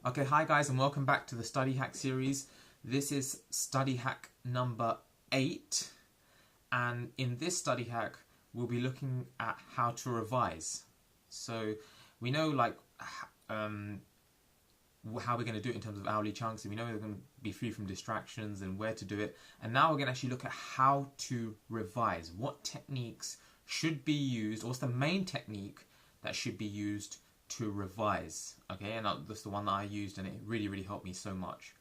Okay, hi guys, and welcome back to the Study Hack series. This is study hack number 8, and in this study hack we'll be looking at how to revise. So we know how we're going to do it in terms of hourly chunks, and we know we're going to be free from distractions and where to do it. And now we're going to actually look at how to revise. What techniques should be used, or what's the main technique that should be used to revise. Okay, and that's the one that I used, and it really helped me so much.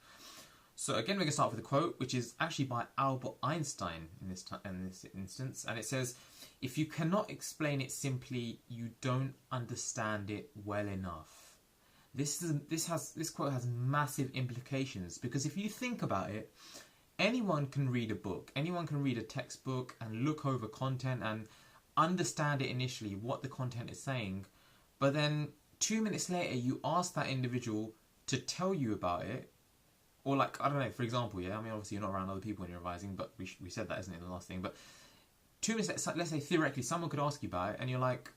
So again, we're going to start with a quote, which is actually by Albert Einstein in this instance, and it says, "If you cannot explain it simply, you don't understand it well enough." This quote has massive implications, because if you think about it, anyone can read a book, anyone can read a textbook and look over content and understand it initially, what the content is saying, but then 2 minutes later you ask that individual to tell you about it, or I don't know, for example, yeah, I mean obviously you're not around other people when you're revising, but we said that, isn't it, in the last thing, but 2 minutes later, let's say theoretically someone could ask you about it, and you're like,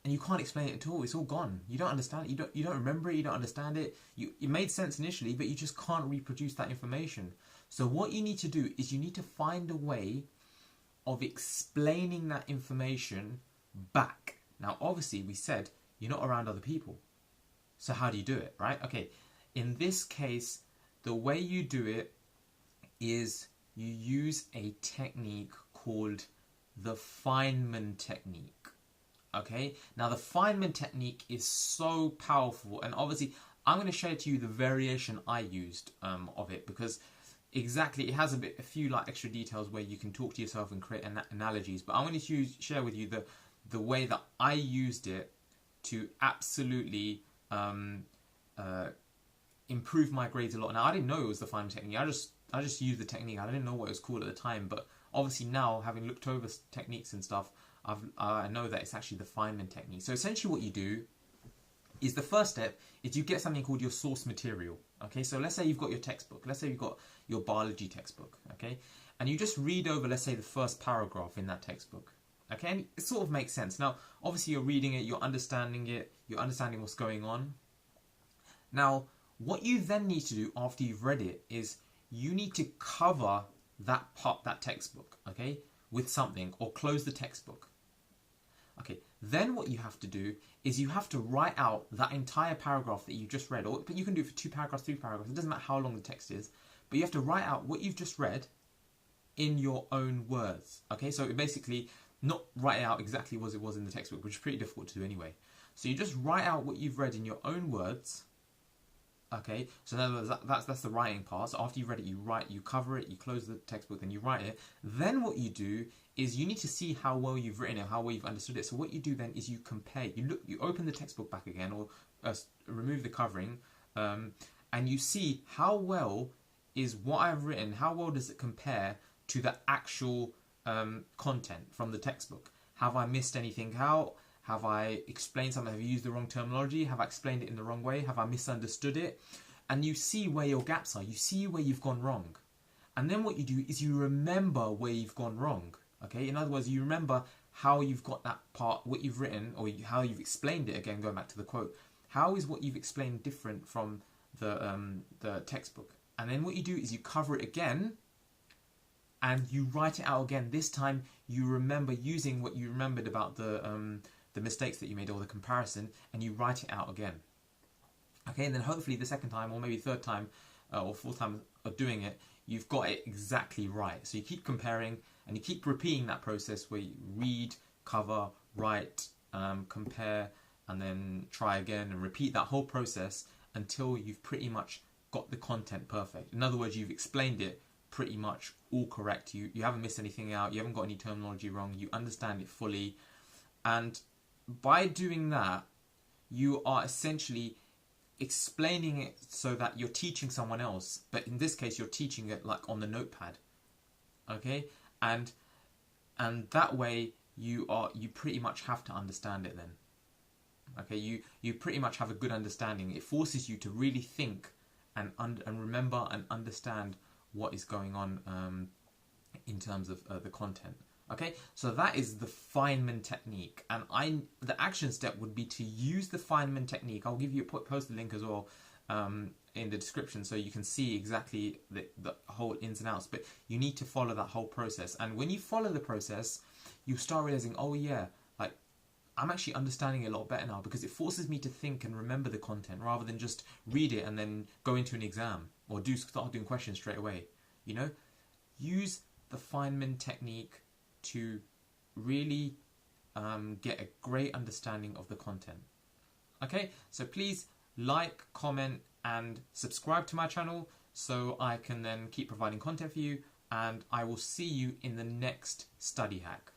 and you can't explain it at all. It's all gone. You don't understand it. You don't remember it. You don't understand it. It made sense initially, but you just can't reproduce that information. So what you need to do is you need to find a way of explaining that information back. Now, obviously, we said you're not around other people. So how do you do it, right? Okay, in this case, the way you do it is you use a technique called the Feynman technique. Okay, now the Feynman technique is so powerful, and obviously I'm going to share to you the variation I used of it, because exactly it has a few extra details where you can talk to yourself and create analogies, but I'm going to share with you the way that I used it to absolutely improve my grades a lot. Now I didn't know it was the Feynman technique. I just used the technique. I didn't know what it was called at the time, but obviously now, having looked over techniques and stuff, I know that it's actually the Feynman technique. So essentially what you do is, the first step is you get something called your source material. Okay, so let's say you've got your textbook. Let's say you've got your biology textbook. Okay, and you just read over, let's say, the first paragraph in that textbook. Okay, and it sort of makes sense. Now, obviously you're reading it, you're understanding what's going on. Now, what you then need to do after you've read it is you need to cover that textbook, okay, with something, or close the textbook. Okay, then what you have to do is you have to write out that entire paragraph that you just read, but you can do it for 2 paragraphs, 3 paragraphs, it doesn't matter how long the text is, but you have to write out what you've just read in your own words. Okay, so basically not write out exactly as it was in the textbook, which is pretty difficult to do anyway. So you just write out what you've read in your own words. Okay, so in other words, that's the writing part. So after you've read it, you cover it, you close the textbook, then you write it. Then what you do is you need to see how well you've written it, how well you've understood it. So what you do then is you compare. You open the textbook back again, or remove the covering, and you see how well is what I've written, how well does it compare to the actual content from the textbook. Have I missed anything out? Have I explained something? Have you used the wrong terminology? Have I explained it in the wrong way? Have I misunderstood it? And you see where your gaps are. You see where you've gone wrong. And then what you do is you remember where you've gone wrong. Okay? In other words, you remember how you've got that part, what you've written, or how you've explained it. Again, going back to the quote. How is what you've explained different from the textbook? And then what you do is you cover it again, and you write it out again. This time you remember using what you remembered about the mistakes that you made, or the comparison, and you write it out again. Okay, and then hopefully the second time, or maybe third time, or fourth time of doing it, you've got it exactly right. So you keep comparing, and you keep repeating that process where you read, cover, write, compare, and then try again, and repeat that whole process until you've pretty much got the content perfect. In other words, you've explained it pretty much all correct. You haven't missed anything out, you haven't got any terminology wrong, you understand it fully. And by doing that, you are essentially explaining it so that you're teaching someone else, but in this case you're teaching it on the notepad. Okay, and that way you pretty much have to understand it then. Okay, you pretty much have a good understanding. It forces you to really think and remember and understand what is going on in terms of the content. Okay, so that is the Feynman technique, and the action step would be to use the Feynman technique. I'll give you post the link as well in the description so you can see exactly the whole ins and outs. But you need to follow that whole process, and when you follow the process, you start realizing, oh yeah, like I'm actually understanding it a lot better now because it forces me to think and remember the content rather than just read it and then go into an exam or start doing questions straight away. You know, use the Feynman technique to really get a great understanding of the content. Okay, so please like, comment, and subscribe to my channel so I can then keep providing content for you, and I will see you in the next study hack.